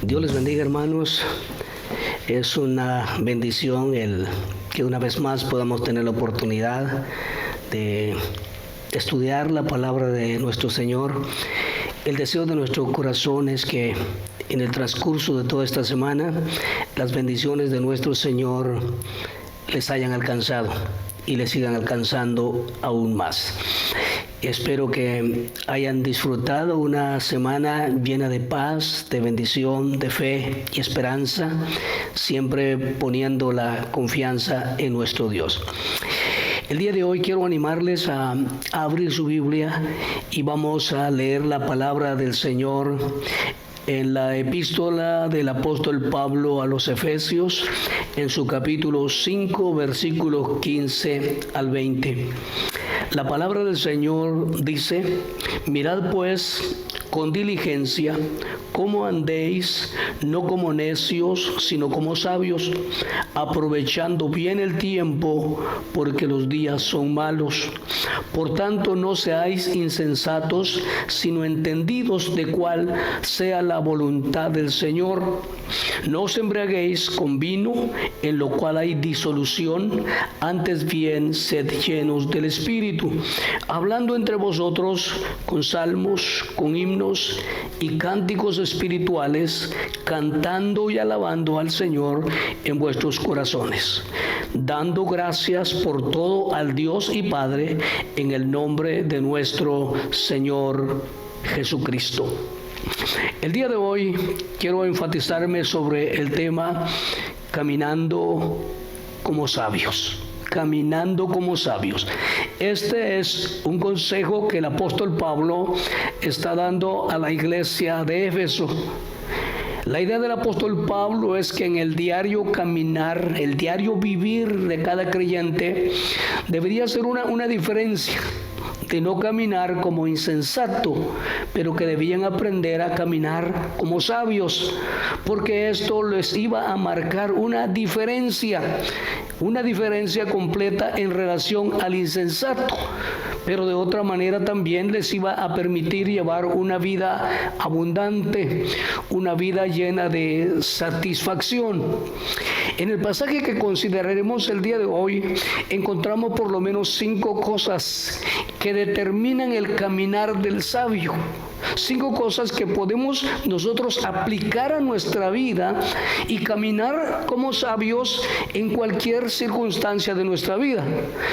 Dios les bendiga, hermanos. Es una bendición el que una vez más podamos tener la oportunidad de estudiar la palabra de nuestro Señor. El deseo de nuestro corazón es que en el transcurso de toda esta semana las bendiciones de nuestro Señor les hayan alcanzado y les sigan alcanzando aún más. Espero que hayan disfrutado una semana llena de paz, de bendición, de fe y esperanza, siempre poniendo la confianza en nuestro Dios. El día de hoy quiero animarles a abrir su Biblia y vamos a leer la palabra del Señor en la epístola del apóstol Pablo a los Efesios, en su capítulo 5, versículos 15 al 20. La palabra del Señor dice: mirad pues con diligencia cómo andéis, no como necios, sino como sabios, aprovechando bien el tiempo, porque los días son malos. Por tanto, no seáis insensatos, sino entendidos de cuál sea la voluntad del Señor. No os embriaguéis con vino, en lo cual hay disolución, antes bien sed llenos del Espíritu, hablando entre vosotros con salmos, con himnos y cánticos espirituales, cantando y alabando al Señor en vuestros corazones, dando gracias por todo al Dios y Padre, en el nombre de nuestro Señor Jesucristo. El día de hoy quiero enfatizarme sobre el tema caminando como sabios. Caminando como sabios. Este es un consejo que el apóstol Pablo está dando a la iglesia de Éfeso. La idea del apóstol Pablo es que en el diario caminar, el diario vivir de cada creyente, debería ser una diferencia. De no caminar como insensato, pero que debían aprender a caminar como sabios, porque esto les iba a marcar una diferencia completa en relación al insensato, pero de otra manera también les iba a permitir llevar una vida abundante, una vida llena de satisfacción. En el pasaje que consideraremos el día de hoy, encontramos por lo menos 5 cosas que determinan el caminar del sabio. 5 cosas que podemos nosotros aplicar a nuestra vida y caminar como sabios en cualquier circunstancia de nuestra vida.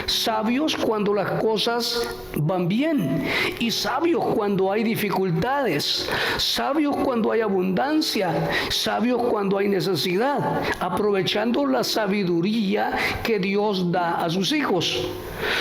Sabios cuando las cosas van bien y sabios cuando hay dificultades, sabios cuando hay abundancia, sabios cuando hay necesidad, aprovechando la sabiduría que Dios da a sus hijos.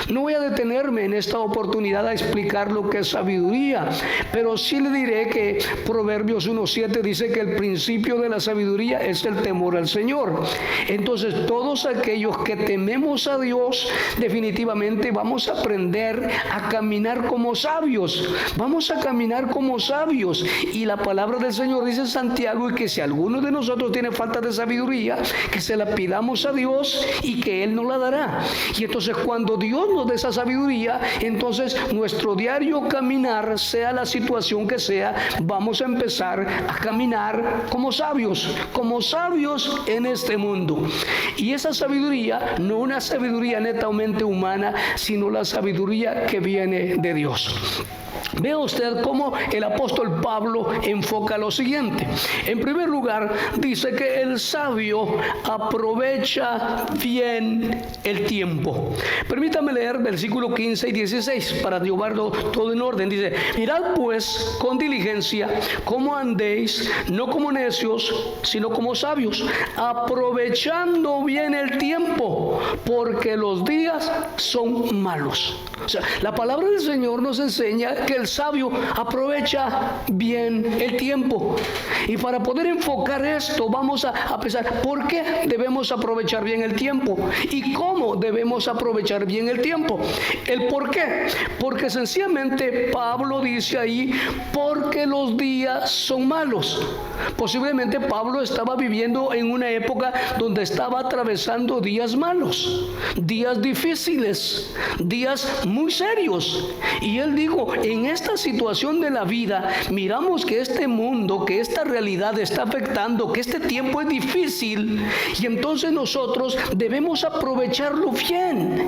No voy a detenerme en esta oportunidad a explicar lo que es sabiduría, pero sí le diré que Proverbios 1:7 dice que el principio de la sabiduría es el temor al Señor. Entonces, todos aquellos que tememos a Dios, definitivamente vamos a aprender a caminar como sabios. Vamos a caminar como sabios. Y la palabra del Señor dice en Santiago y que si alguno de nosotros tiene falta de sabiduría, que se la pidamos a Dios y que Él nos la dará. Y entonces, cuando Dios nos dé esa sabiduría, entonces nuestro diario caminar, sea la situación que sea, vamos a empezar a caminar como sabios en este mundo. Y esa sabiduría, no una sabiduría netamente humana, sino la sabiduría que viene de Dios. Vea usted cómo el apóstol Pablo enfoca lo siguiente. En primer lugar, dice que el sabio aprovecha bien el tiempo. Permítame leer versículos 15 y 16 para llevarlo todo en orden. Dice: mirad pues con diligencia cómo andéis, no como necios, sino como sabios, aprovechando bien el tiempo, porque los días son malos. O sea, la palabra del Señor nos enseña que el sabio aprovecha bien el tiempo. Y para poder enfocar esto, vamos a pensar por qué debemos aprovechar bien el tiempo y cómo debemos aprovechar bien el tiempo. El por qué. Porque sencillamente Pablo dice ahí, porque los días son malos. Posiblemente Pablo estaba viviendo en una época donde estaba atravesando días malos, días difíciles, días muy serios. Y él dijo, en en esta situación de la vida miramos que este mundo, que esta realidad está afectando, que este tiempo es difícil, y entonces nosotros debemos aprovecharlo bien.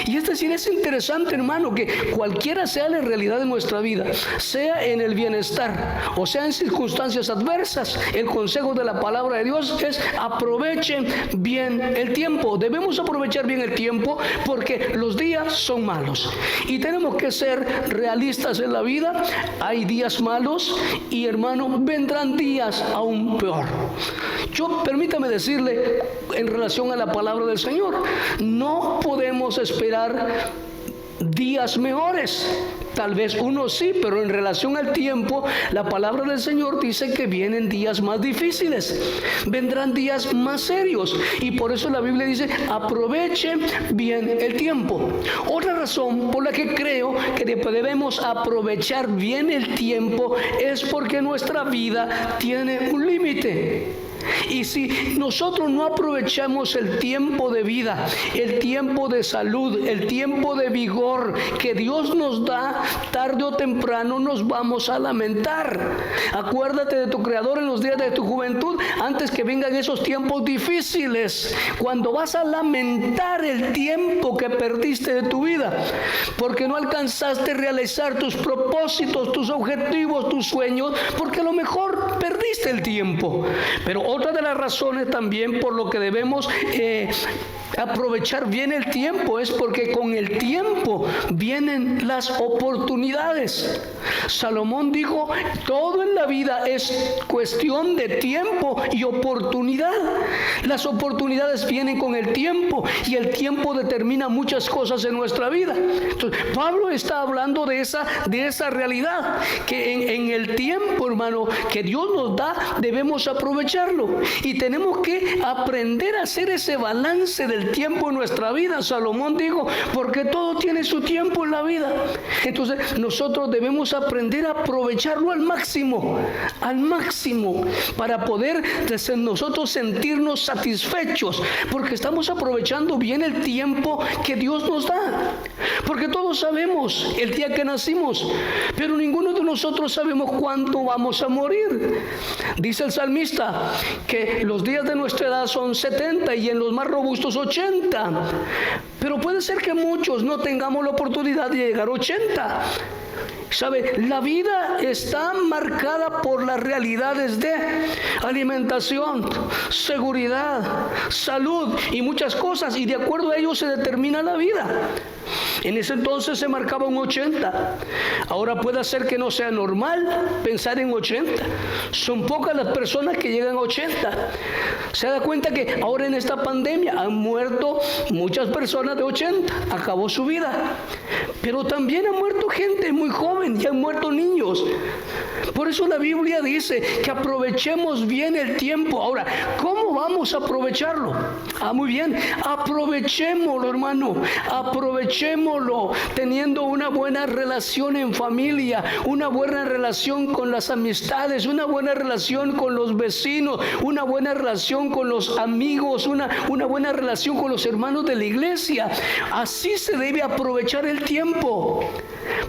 Y es decir, es interesante, hermano, que cualquiera sea la realidad de nuestra vida, sea en el bienestar o sea en circunstancias adversas, el consejo de la palabra de Dios es: aprovechen bien el tiempo. Debemos aprovechar bien el tiempo porque los días son malos y tenemos que ser realistas en la vida. Hay días malos y, hermano, vendrán días aún peor. Permítame decirle, en relación a la palabra del Señor, no podemos esperar días mejores. Tal vez uno sí, pero en relación al tiempo, la palabra del Señor dice que vienen días más difíciles, vendrán días más serios, y por eso la Biblia dice: aprovechen bien el tiempo. Otra razón por la que creo que debemos aprovechar bien el tiempo es porque nuestra vida tiene un límite. Y si nosotros no aprovechamos el tiempo de vida, el tiempo de salud, el tiempo de vigor que Dios nos da, tarde o temprano nos vamos a lamentar. Acuérdate de tu Creador en los días de tu juventud, antes que vengan esos tiempos difíciles, cuando vas a lamentar el tiempo que perdiste de tu vida, porque no alcanzaste a realizar tus propósitos, tus objetivos, tus sueños, porque a lo mejor perdiste el tiempo. Pero otra de las razones también por lo que debemos aprovechar bien el tiempo es porque con el tiempo vienen las oportunidades. Salomón dijo: todo en la vida es cuestión de tiempo y oportunidad. Las oportunidades vienen con el tiempo y el tiempo determina muchas cosas en nuestra vida. Entonces, Pablo está hablando de esa realidad, que en el tiempo, hermano, que Dios nos da, debemos aprovecharlo. Y tenemos que aprender a hacer ese balance del tiempo en nuestra vida. Salomón dijo: porque todo tiene su tiempo en la vida. Entonces nosotros debemos aprender a aprovecharlo al máximo, para poder nosotros sentirnos satisfechos, porque estamos aprovechando bien el tiempo que Dios nos da. Porque todos sabemos el día que nacimos, pero ninguno de nosotros sabemos cuándo vamos a morir. Dice el salmista que los días de nuestra edad son 70 y en los más robustos 80. Pero puede ser que muchos no tengamos la oportunidad de llegar a 80. ¿Sabe? La vida está marcada por las realidades de alimentación, seguridad, salud y muchas cosas, y de acuerdo a ello se determina la vida. En ese entonces se marcaba un 80. Ahora puede ser que no sea normal pensar en 80. Son pocas las personas que llegan a 80. Se da cuenta que ahora en esta pandemia han muerto muchas personas de 80. Acabó su vida. Pero también han muerto gente muy joven y han muerto niños. Por eso la Biblia dice que aprovechemos bien el tiempo. Ahora, ¿cómo vamos a aprovecharlo? Muy bien, aprovechémoslo, hermano. Aprovechémoslo teniendo una buena relación en familia, una buena relación con las amistades, una buena relación con los vecinos, una buena relación con los amigos, una buena relación con los hermanos de la iglesia. Así se debe aprovechar el tiempo.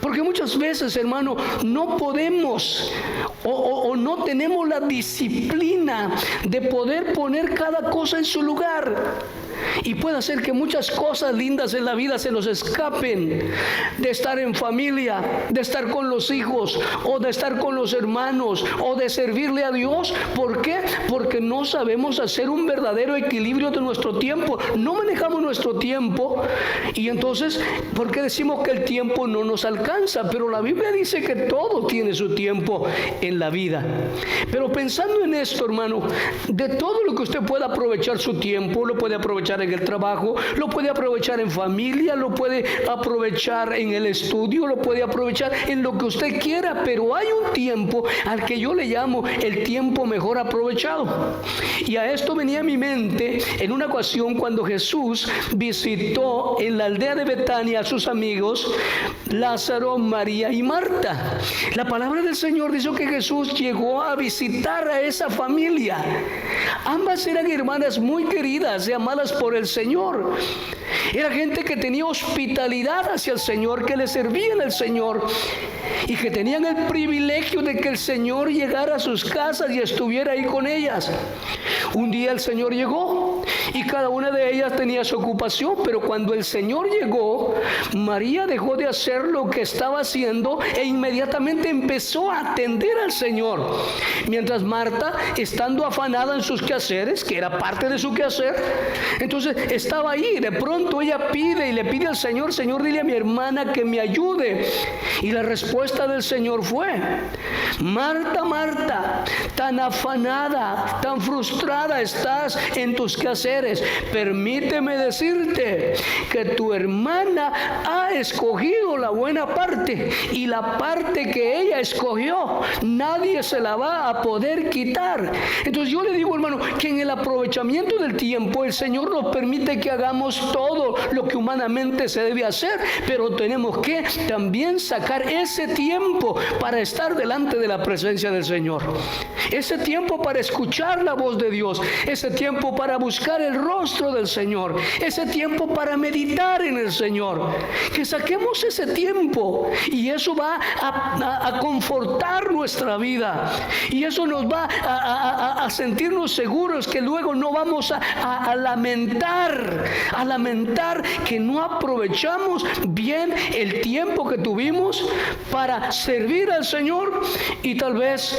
Porque muchas veces, hermano, no podemos o no tenemos la disciplina de poder poner cada cosa en su lugar. Y puede hacer que muchas cosas lindas en la vida se nos escapen, de estar en familia, de estar con los hijos, o de estar con los hermanos, o de servirle a Dios. ¿Por qué? Porque no sabemos hacer un verdadero equilibrio de nuestro tiempo. No manejamos nuestro tiempo. Y entonces, ¿por qué decimos que el tiempo no nos alcanza? Pero la Biblia dice que todo tiene su tiempo en la vida. Pero pensando en esto, hermano, de todo lo que usted pueda aprovechar su tiempo, lo puede aprovechar en el trabajo, lo puede aprovechar en familia, lo puede aprovechar en el estudio, lo puede aprovechar en lo que usted quiera, pero hay un tiempo al que yo le llamo el tiempo mejor aprovechado. Y a esto venía a mi mente en una ocasión cuando Jesús visitó en la aldea de Betania a sus amigos Lázaro, María y Marta. La palabra del Señor dice que Jesús llegó a visitar a esa familia. Ambas eran hermanas muy queridas y amadas por el Señor. Era gente que tenía hospitalidad hacia el Señor, que le servían al Señor y que tenían el privilegio de que el Señor llegara a sus casas y estuviera ahí con ellas. Un día el Señor llegó y cada una de ellas tenía su ocupación, pero cuando el Señor llegó, María dejó de hacer lo que estaba haciendo e inmediatamente empezó a atender al Señor. Mientras Marta, estando afanada en sus quehaceres, que era parte de su quehacer, entonces estaba ahí. De pronto ella pide y le pide al Señor: Señor, dile a mi hermana que me ayude. Y la respuesta del Señor fue: Marta, Marta, tan afanada, tan frustrada estás en tus quehaceres. Permíteme decirte que tu hermana ha escogido la buena parte, y la parte que ella escogió nadie se la va a poder quitar. Entonces yo le digo, hermano, que en el aprovechamiento del tiempo el Señor nos permite que hagamos todo lo que humanamente se debe hacer, pero tenemos que también sacar ese tiempo para estar delante de la presencia del Señor, ese tiempo para escuchar la voz de Dios, ese tiempo para buscar el rostro del Señor, ese tiempo para meditar en el Señor. Que saquemos ese tiempo, y eso va a confortar nuestra vida, y eso nos va a sentirnos seguros, que luego no vamos a lamentar que no aprovechamos bien el tiempo que tuvimos para servir al Señor, y tal vez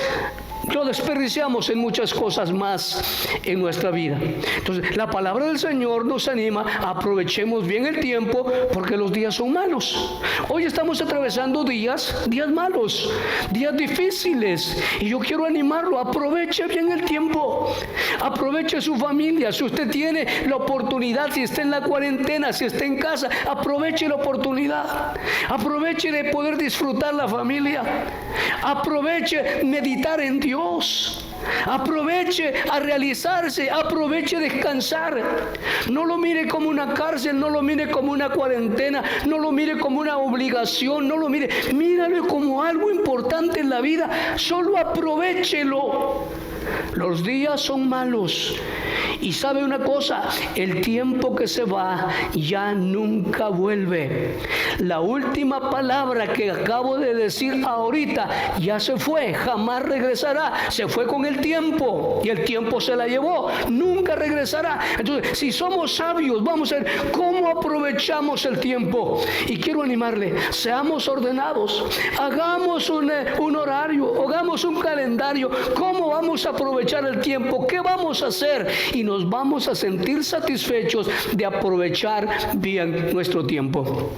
lo desperdiciamos en muchas cosas más en nuestra vida. Entonces, la palabra del Señor nos anima a aprovechemos bien el tiempo, porque los días son malos. Hoy estamos atravesando días malos, días difíciles, y yo quiero animarlo: aproveche bien el tiempo, aproveche su familia. Si usted tiene la oportunidad, si está en la cuarentena, si está en casa, aproveche la oportunidad, aproveche de poder disfrutar la familia, aproveche meditar en Dios, aproveche a realizarse, aproveche a descansar. No lo mire como una cárcel, no lo mire como una cuarentena, no lo mire como una obligación, míralo como algo importante en la vida. Solo aprovéchelo. Los días son malos, y sabe una cosa: el tiempo que se va ya nunca vuelve. La última palabra que acabo de decir ahorita ya se fue, jamás regresará. Se fue con el tiempo y el tiempo se la llevó, nunca regresará. Entonces, si somos sabios, vamos a ver cómo aprovechamos el tiempo. Y quiero animarle: seamos ordenados, hagamos un horario, hagamos un calendario. ¿Cómo vamos a aprovechar el tiempo? ¿Qué vamos a hacer? Y nos vamos a sentir satisfechos de aprovechar bien nuestro tiempo.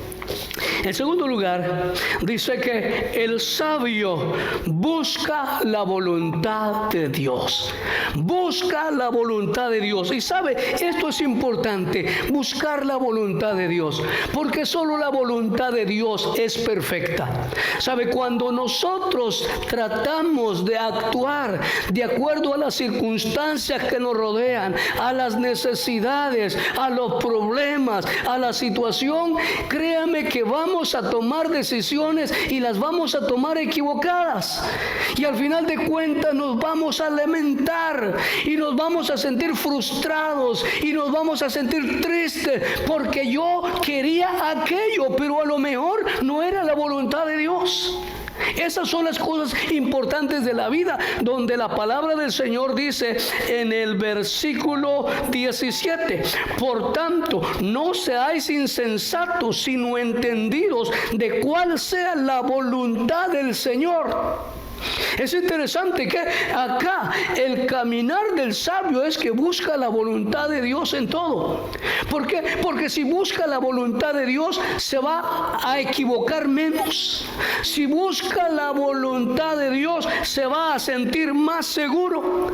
En segundo lugar, dice que el sabio busca la voluntad de Dios. Busca la voluntad de Dios. Y sabe, esto es importante: buscar la voluntad de Dios, porque solo la voluntad de Dios es perfecta. Sabe, cuando nosotros tratamos de actuar de acuerdo a las circunstancias que nos rodean, a las necesidades, a los problemas, a la situación, créame que vamos a tomar decisiones y las vamos a tomar equivocadas, y al final de cuentas nos vamos a lamentar y nos vamos a sentir frustrados y nos vamos a sentir tristes, porque yo quería aquello, pero a lo mejor no era la voluntad de Dios. Esas son las cosas importantes de la vida, donde la palabra del Señor dice en el versículo 17: por tanto, no seáis insensatos, sino entendidos de cuál sea la voluntad del Señor. Es interesante que acá el caminar del sabio es que busca la voluntad de Dios en todo. ¿Por qué? Porque si busca la voluntad de Dios, se va a equivocar menos. Si busca la voluntad de Dios, se va a sentir más seguro.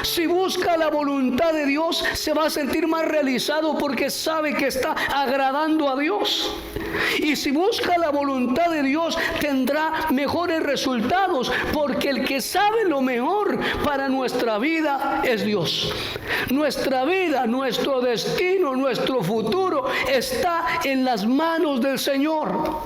Si busca la voluntad de Dios, se va a sentir más realizado, porque sabe que está agradando a Dios. Y si busca la voluntad de Dios, tendrá mejores resultados, porque el que sabe lo mejor para nuestra vida es Dios. Nuestra vida, nuestro destino, nuestro futuro está en las manos del Señor.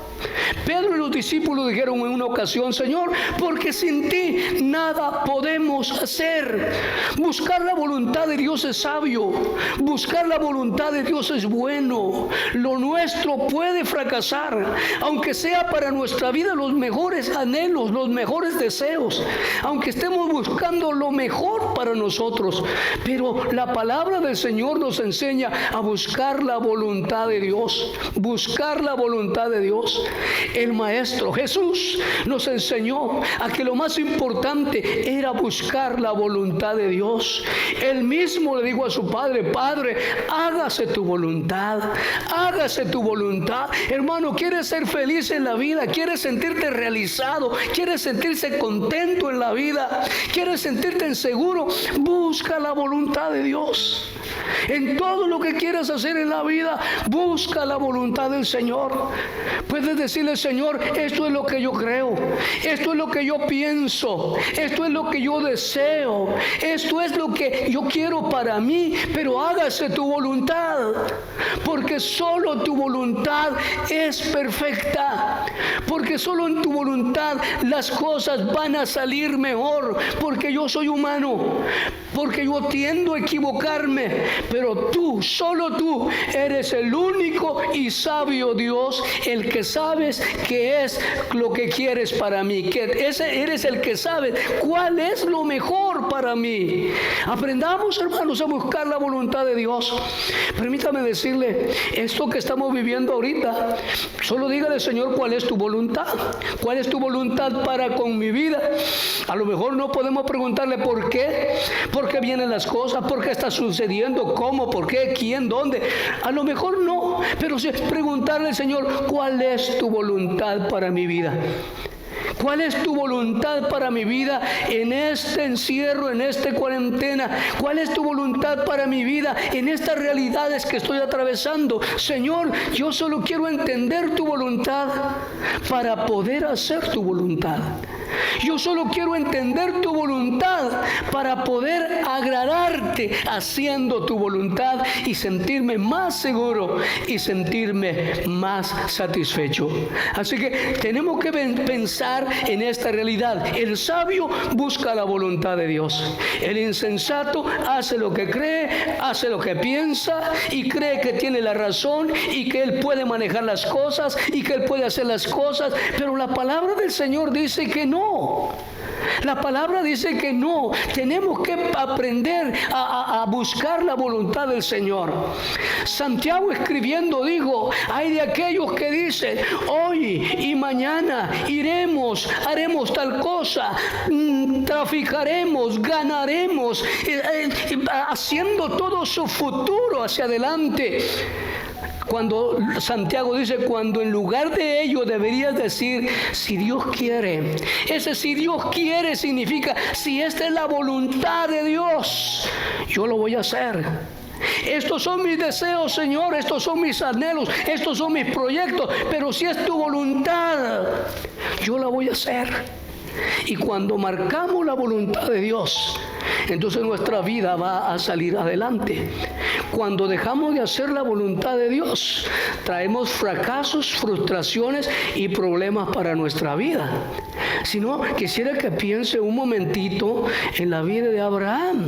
Pedro y los discípulos dijeron en una ocasión: Señor, porque sin ti nada podemos hacer. Buscar la voluntad de Dios es sabio. Buscar la voluntad de Dios es bueno. Lo nuestro puede fracasar, aunque sea para nuestra vida los mejores anhelos, los mejores deseos, aunque estemos buscando lo mejor para nosotros. Pero la palabra del Señor nos enseña a buscar la voluntad de Dios. Buscar la voluntad de Dios. El Maestro Jesús nos enseñó a que lo más importante era buscar la voluntad de Dios. Él mismo le dijo a su Padre: Padre, hágase tu voluntad, hágase tu voluntad. Hermano, ¿quieres ser feliz en la vida? ¿Quieres sentirte realizado? ¿Quieres sentirse contento en la vida? ¿Quieres sentirte seguro? Busca la voluntad de Dios. En todo lo que quieras hacer en la vida, busca la voluntad del Señor. Puedes decirle: Señor, esto es lo que yo creo, esto es lo que yo pienso, esto es lo que yo deseo, esto es lo que yo quiero para mí, pero hágase tu voluntad, porque solo tu voluntad es perfecta, porque solo en tu voluntad las cosas van a salir mejor, porque yo soy humano, porque yo tiendo a equivocarme, pero tú, solo tú, eres el único y sabio Dios, el que sabes qué es lo que quieres para mí, que eres el que sabe cuál es lo mejor para mí. Aprendamos, hermanos, a buscar la voluntad de Dios. Permítame decirle, esto que estamos viviendo ahorita, solo dígale: Señor, ¿cuál es tu voluntad? ¿Cuál es tu voluntad para con mi vida? A lo mejor no podemos preguntarle por qué vienen las cosas, por qué está sucediendo, cómo, por qué, quién, dónde. A lo mejor no, pero sí preguntarle: Señor, ¿cuál es tu voluntad para mi vida? ¿Cuál es tu voluntad para mi vida en este encierro, en esta cuarentena? ¿Cuál es tu voluntad para mi vida en estas realidades que estoy atravesando? Señor, yo solo quiero entender tu voluntad para poder hacer tu voluntad. Yo solo quiero entender tu voluntad para poder agradarte haciendo tu voluntad y sentirme más seguro y sentirme más satisfecho. Así que tenemos que pensar en esta realidad. El sabio busca la voluntad de Dios. El insensato hace lo que cree, hace lo que piensa y cree que tiene la razón y que él puede manejar las cosas y que él puede hacer las cosas. Pero la palabra del Señor dice que no. La palabra dice que no. Tenemos que aprender a buscar la voluntad del Señor. Santiago, escribiendo, dijo: hay de aquellos que dicen: hoy y mañana iremos, haremos tal cosa, traficaremos, ganaremos, haciendo todo su futuro hacia adelante. Cuando Santiago dice: cuando en lugar de ello deberías decir: si Dios quiere. Ese si Dios quiere significa: si esta es la voluntad de Dios, yo lo voy a hacer. Estos son mis deseos, Señor, estos son mis anhelos, estos son mis proyectos, pero si es tu voluntad, yo la voy a hacer. Y cuando marcamos la voluntad de Dios, entonces nuestra vida va a salir adelante. Cuando dejamos de hacer la voluntad de Dios, traemos fracasos, frustraciones y problemas para nuestra vida. Si no, quisiera que piense un momentito en la vida de Abraham.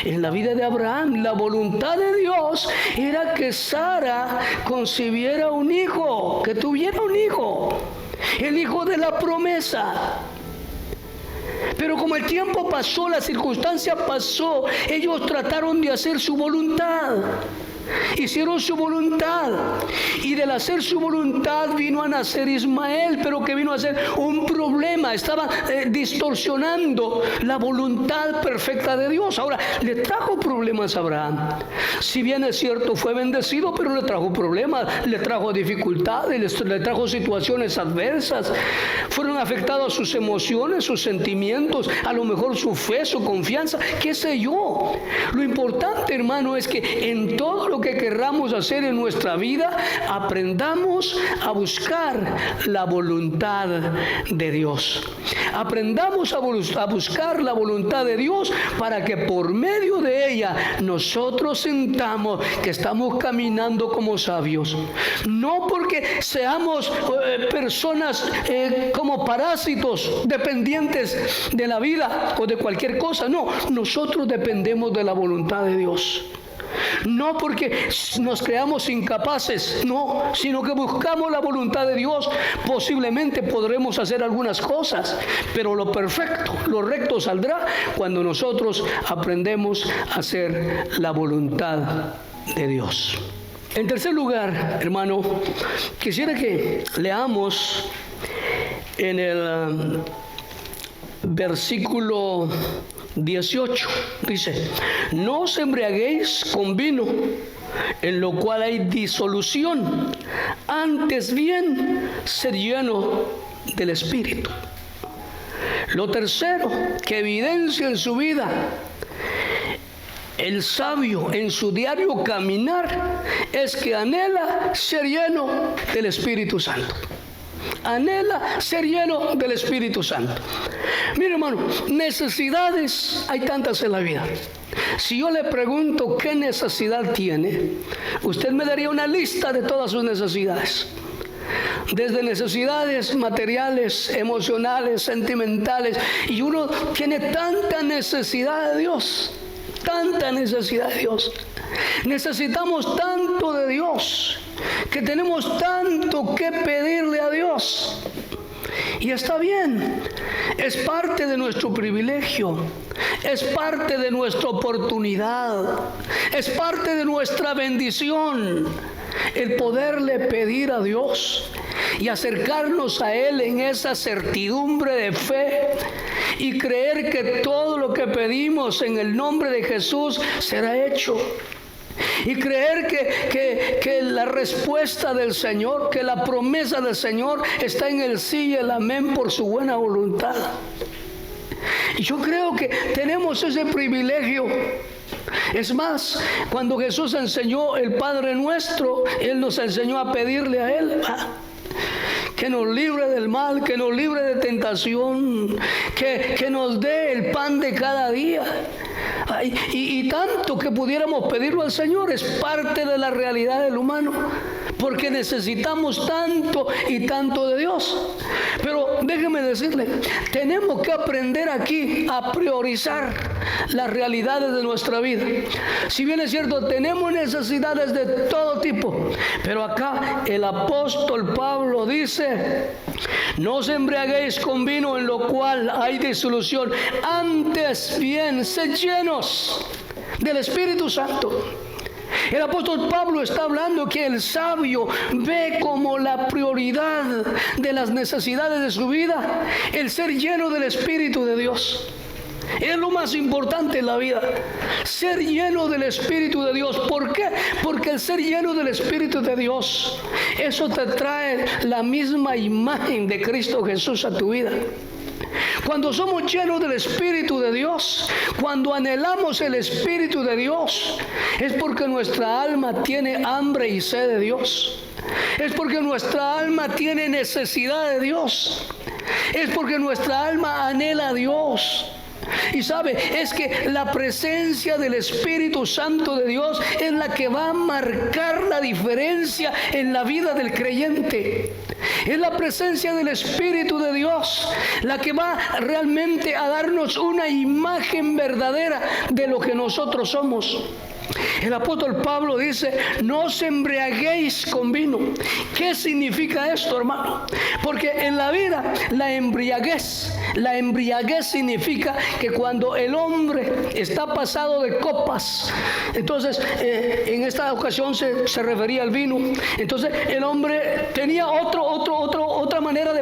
En la vida de Abraham, la voluntad de Dios era que Sara concibiera un hijo, que tuviera un hijo, el hijo de la promesa. Pero como el tiempo pasó, la circunstancia pasó, ellos trataron de hacer su voluntad. Hicieron su voluntad, y del hacer su voluntad vino a nacer Ismael, pero que vino a ser un problema. Estaba distorsionando la voluntad perfecta de Dios. Ahora, le trajo problemas a Abraham. Si bien es cierto, fue bendecido, pero le trajo problemas, le trajo dificultades, le trajo situaciones adversas. Fueron afectadas sus emociones, sus sentimientos, a lo mejor su fe, su confianza, qué sé yo. Lo importante, hermano, es que en todo lo que querramos hacer en nuestra vida, aprendamos a buscar la voluntad de Dios. aprendamos a buscar la voluntad de Dios para que por medio de ella nosotros sintamos que estamos caminando como sabios. No porque seamos personas como parásitos dependientes de la vida o de cualquier cosa. No, nosotros dependemos de la voluntad de Dios. No porque nos creamos incapaces, no, sino que buscamos la voluntad de Dios. Posiblemente podremos hacer algunas cosas, pero lo perfecto, lo recto saldrá cuando nosotros aprendemos a hacer la voluntad de Dios. En tercer lugar, hermano, quisiera que leamos en el versículo 18, dice: no os embriaguéis con vino, en lo cual hay disolución, antes bien sed lleno del Espíritu. Lo tercero que evidencia en su vida el sabio en su diario caminar es que anhela ser lleno del Espíritu Santo. Anhela ser lleno del Espíritu Santo. Mire, hermano, necesidades hay tantas en la vida. Si yo le pregunto qué necesidad tiene, usted me daría una lista de todas sus necesidades. Desde necesidades materiales, emocionales, sentimentales. Y uno tiene tanta necesidad de Dios. Tanta necesidad de Dios. Necesitamos tanto de Dios, que tenemos tanto que pedirle a Dios. Y está bien, es parte de nuestro privilegio, es parte de nuestra oportunidad, es parte de nuestra bendición, el poderle pedir a Dios y acercarnos a Él en esa certidumbre de fe y creer que todo lo que pedimos en el nombre de Jesús será hecho. Y creer que la respuesta del Señor, que la promesa del Señor está en el sí y el amén por su buena voluntad. Y yo creo que tenemos ese privilegio. Es más, cuando Jesús enseñó el Padre Nuestro, Él nos enseñó a pedirle a Él que nos libre del mal, que nos libre de tentación, que nos dé el pan de cada día. Y tanto que pudiéramos pedirlo al Señor, es parte de la realidad del humano, porque necesitamos tanto y tanto de Dios. Pero déjeme decirle, tenemos que aprender aquí a priorizar las realidades de nuestra vida. Si bien es cierto, tenemos necesidades de todo tipo, pero acá el apóstol Pablo dice: no os embriaguéis con vino, en lo cual hay disolución, antes bien sed llenos del Espíritu Santo. El apóstol Pablo está hablando que el sabio ve como la prioridad de las necesidades de su vida el ser lleno del Espíritu de Dios. Es lo más importante en la vida, ser lleno del Espíritu de Dios. ¿Por qué? Porque el ser lleno del Espíritu de Dios, eso te trae la misma imagen de Cristo Jesús a tu vida. Cuando somos llenos del Espíritu de Dios, cuando anhelamos el Espíritu de Dios, es porque nuestra alma tiene hambre y sed de Dios. Es porque nuestra alma tiene necesidad de Dios. Es porque nuestra alma anhela a Dios. Y sabe, es que la presencia del Espíritu Santo de Dios es la que va a marcar la diferencia en la vida del creyente. Es la presencia del Espíritu de Dios la que va realmente a darnos una imagen verdadera de lo que nosotros somos. El apóstol Pablo dice: no os embriaguéis con vino. ¿Qué significa esto, hermano? Porque en la vida la embriaguez significa que cuando el hombre está pasado de copas, entonces en esta ocasión se refería al vino, entonces el hombre tenía otra manera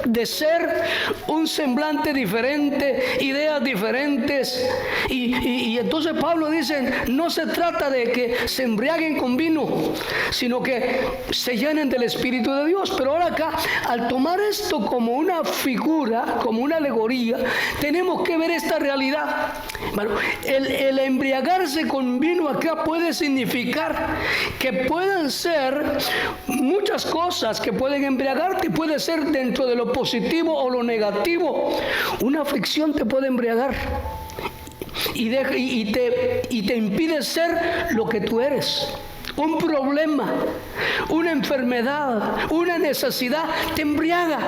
de ser, un semblante diferente, ideas diferentes, y entonces Pablo dice: no se trata de que se embriaguen con vino, sino que se llenen del Espíritu de Dios. Pero ahora acá, al tomar esto como una figura, como una alegoría, tenemos que ver esta realidad. Bueno, el embriagarse con vino acá puede significar que pueden ser muchas cosas que pueden embriagarte. Puede ser ser dentro de lo positivo o lo negativo. Una aflicción te puede embriagar y te impide ser lo que tú eres. Un problema, una enfermedad, una necesidad te embriaga.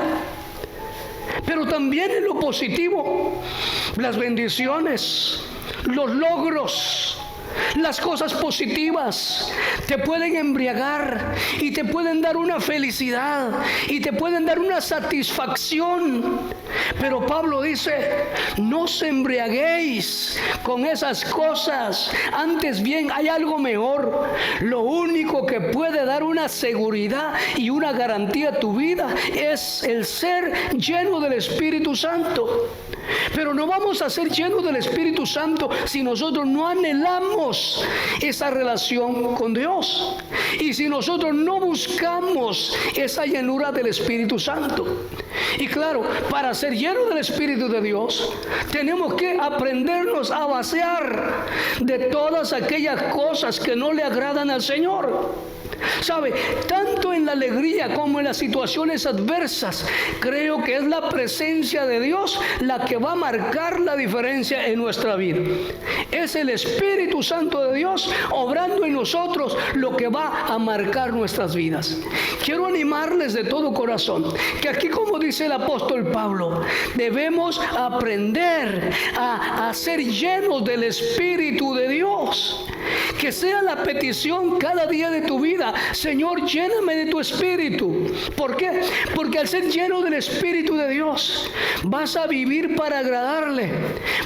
Pero también en lo positivo, las bendiciones, los logros, las cosas positivas te pueden embriagar y te pueden dar una felicidad y te pueden dar una satisfacción. Pero Pablo dice, no os embriaguéis con esas cosas, antes bien hay algo mejor. Lo único que puede dar una seguridad y una garantía a tu vida es el ser lleno del Espíritu Santo. Pero no vamos a ser llenos del Espíritu Santo si nosotros no anhelamos esa relación con Dios y si nosotros no buscamos esa llenura del Espíritu Santo. Y claro, para ser llenos del Espíritu de Dios tenemos que aprendernos a vaciar de todas aquellas cosas que no le agradan al Señor. ¿Sabe? Tanto en la alegría como en las situaciones adversas, creo que es la presencia de Dios la que va a marcar la diferencia en nuestra vida. Es el Espíritu Santo de Dios obrando en nosotros lo que va a marcar nuestras vidas. Quiero animarles de todo corazón que aquí, como dice el apóstol Pablo, debemos aprender a ser llenos del Espíritu de Dios. Que sea la petición cada día de tu vida: Señor, lléname de tu Espíritu. ¿Por qué? Porque al ser lleno del Espíritu de Dios, vas a vivir para agradarle,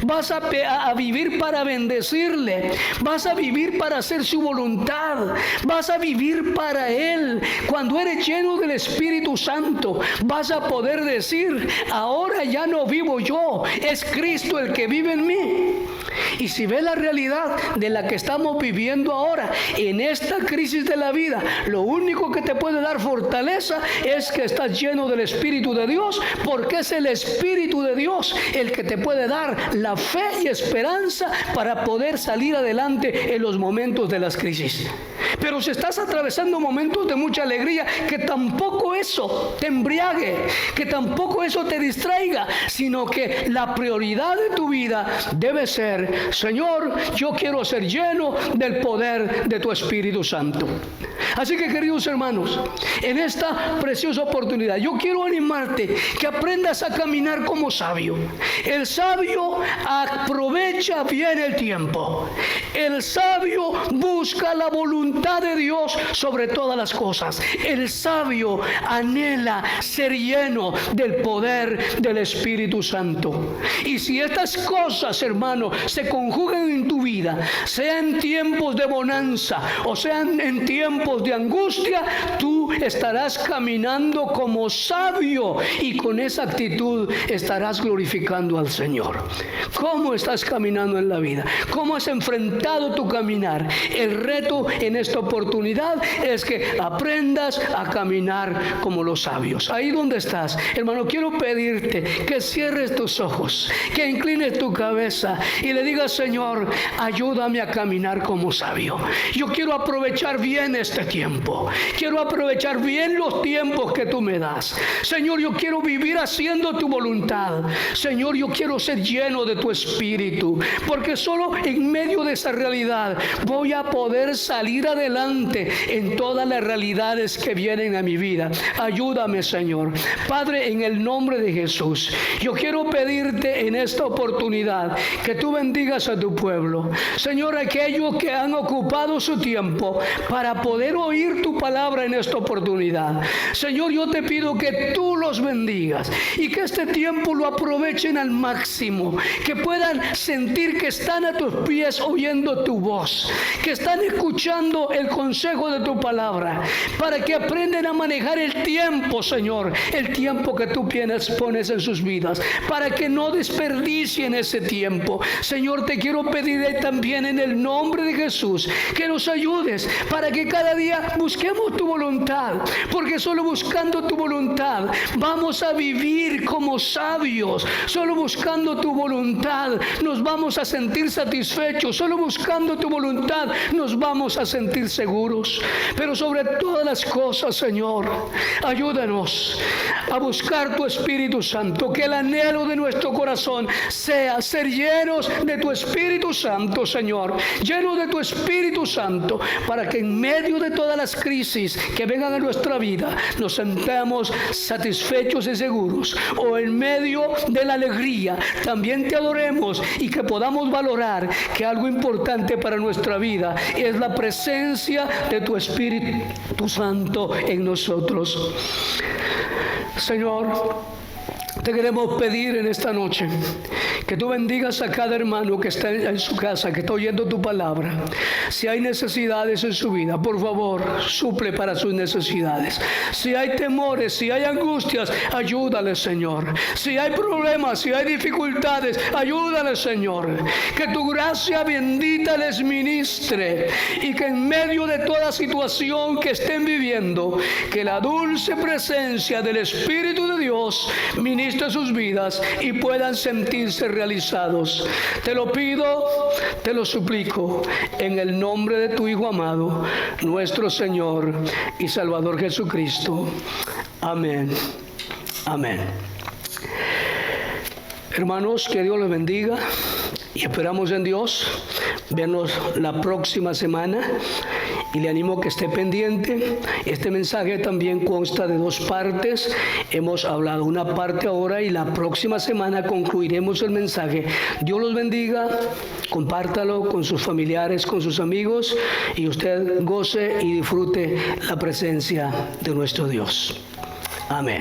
vas a vivir para bendecirle, vas a vivir para hacer su voluntad, vas a vivir para Él. Cuando eres lleno del Espíritu Santo, vas a poder decir: ahora ya no vivo yo, es Cristo el que vive en mí. Y si ves la realidad de la que estamos viviendo ahora, en esta crisis de la vida, lo único que te puede dar fortaleza es que estás lleno del Espíritu de Dios, porque es el Espíritu de Dios el que te puede dar la fe y esperanza para poder salir adelante en los momentos de las crisis. Pero si estás atravesando momentos de mucha alegría, que tampoco eso te embriague, que tampoco eso te distraiga, sino que la prioridad de tu vida debe ser: Señor, yo quiero ser lleno del poder de tu Espíritu Santo. Así que, queridos hermanos, en esta preciosa oportunidad yo quiero animarte que aprendas a caminar como sabio. El sabio aprovecha bien el tiempo. El sabio busca la voluntad de Dios sobre todas las cosas. El sabio anhela ser lleno del poder del Espíritu Santo. Y si estas cosas, hermano, se conjugan en tu vida, sea en tiempos de bonanza o sean en tiempos de angustia, tú estarás caminando como sabio y con esa actitud estarás glorificando al Señor. ¿Cómo estás caminando en la vida? ¿Cómo has enfrentado tu caminar? El reto en esta oportunidad es que aprendas a caminar como los sabios. Ahí donde estás, hermano, quiero pedirte que cierres tus ojos, que inclines tu cabeza y le digas: Señor, ayúdame a caminar como sabio. Yo quiero aprovechar bien este tiempo. Quiero aprovechar bien los tiempos que tú me das. Señor, yo quiero vivir haciendo tu voluntad. Señor, yo quiero ser lleno de tu Espíritu, porque solo en medio de esa realidad voy a poder salir adelante en todas las realidades que vienen a mi vida. Ayúdame, Señor. Padre, en el nombre de Jesús, yo quiero pedirte en esta oportunidad que tú bendigas a tu pueblo. Señor, aquellos que han ocupado su tiempo para poder oír tu palabra en esta oportunidad, Señor, yo te pido que tú los bendigas y que este tiempo lo aprovechen al máximo, que puedan sentir que están a tus pies oyendo tu voz, que están escuchando el consejo de tu palabra, para que aprendan a manejar el tiempo, Señor, el tiempo que tú pones en sus vidas, para que no desperdicien ese tiempo. Señor, te quiero pedir también en el nombre de Jesús que nos ayudes para que cada día busquemos tu voluntad, porque solo buscando tu voluntad vamos a vivir como sabios. Solo buscando tu voluntad nos vamos a sentir satisfechos. Solo buscando tu voluntad nos vamos a sentir seguros. Pero sobre todas las cosas, Señor, ayúdanos a buscar tu Espíritu Santo. Que el anhelo de nuestro corazón sea ser llenos de tu Espíritu Santo, Señor. Llenos de tu Espíritu Santo, para que en medio de todas las crisis que vengan a nuestra vida, nos sentamos satisfechos y seguros. O en medio de la alegría, también te adoremos y que podamos valorar que algo importante para nuestra vida es la presencia de tu Espíritu Santo en nosotros. Señor, te queremos pedir en esta noche que tú bendigas a cada hermano que está en su casa, que está oyendo tu palabra. Si hay necesidades en su vida, por favor, suple para sus necesidades. Si hay temores, si hay angustias, ayúdale, Señor. Si hay problemas, si hay dificultades, ayúdale, Señor. Que tu gracia bendita les ministre y que en medio de toda situación que estén viviendo, que la dulce presencia del Espíritu de Dios ministre sus vidas y puedan sentirse realizados. Te lo pido, te lo suplico, en el nombre de tu Hijo amado, nuestro Señor y Salvador Jesucristo. Amén. Amén. Hermanos, que Dios les bendiga y esperamos en Dios vernos la próxima semana. Y le animo a que esté pendiente. Este mensaje también consta de 2 partes. Hemos hablado una parte ahora y la próxima semana concluiremos el mensaje. Dios los bendiga, compártalo con sus familiares, con sus amigos, y usted goce y disfrute la presencia de nuestro Dios. Amén.